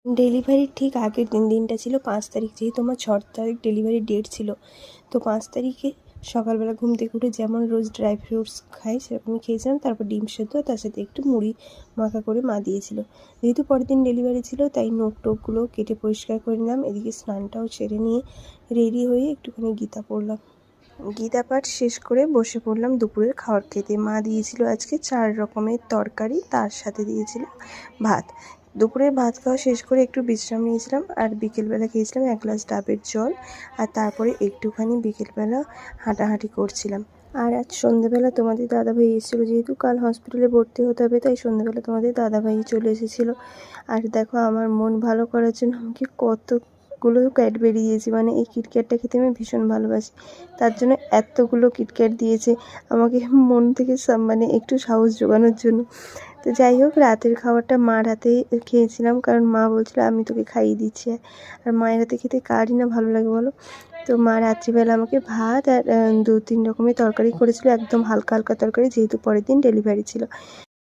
ডেলিভারির ঠিক আগের দিনটা ছিল 5 তারিখ, যেহেতু আমার 6 তারিখ ডেলিভারির ডেট ছিল। তো 5 তারিখে সকালবেলা ঘুম থেকে উঠে যেমন রোজ ড্রাই ফ্রুটস খাই সেরকমই খেয়েছিলাম। তারপর ডিম সেদ্ধ, তার সাথে একটু মুড়ি মাখা করে মা দিয়েছিল। যেহেতু পরের দিন ডেলিভারি ছিল তাই নখ টোকগুলো কেটে পরিষ্কার করে নিলাম। এদিকে স্নানটাও সেরে নিয়ে রেডি হয়ে একটুখানি গীতা পড়লাম। গীতা পাঠ শেষ করে বসে পড়লাম দুপুরের খাবার খেতে। মা দিয়েছিল আজকে 4 রকমের তরকারি, তার সাথে দিয়েছিল ভাত। দুপুরের ভাত খাওয়া শেষ করে একটু বিশ্রাম নিয়েছিলাম, আর বিকেলবেলা খেয়েছিলাম 1 গ্লাস ডাবের জল। আর তারপরে একটুখানি বিকেলবেলা হাঁটাহাঁটি করছিলাম। আর আজ সন্ধ্যেবেলা তোমাদের দাদাভাই এসেছিলো, যেহেতু কাল হসপিটালে ভর্তি হতে হবে তাই সন্ধ্যেবেলা তোমাদের দাদাভাই চলে এসেছিলো। আর দেখো আমার মন ভালো করার জন্য আমাকে কতগুলো ক্যাডবেরি দিয়েছে। মানে এই কিটক্যাটটা খেতে আমি ভীষণ ভালোবাসি, তার জন্য এতগুলো কিটক্যাট দিয়েছে আমাকে মন থেকে মানে একটু সাহস জোগানোর জন্য। তো যাই হোক, রাতের খাবারটা মার হাতেই খেয়েছিলাম, কারণ মা বলছিল আমি তোকে খাইয়ে দিচ্ছি। আর মায়ের হাতে খেতে কারই না ভালো লাগে বলো। তো মা রাত্রিবেলা আমাকে ভাত আর 2-3 রকমের তরকারি করেছিল, একদম হালকা হালকা তরকারি, যেহেতু পরের দিন ডেলিভারি ছিল।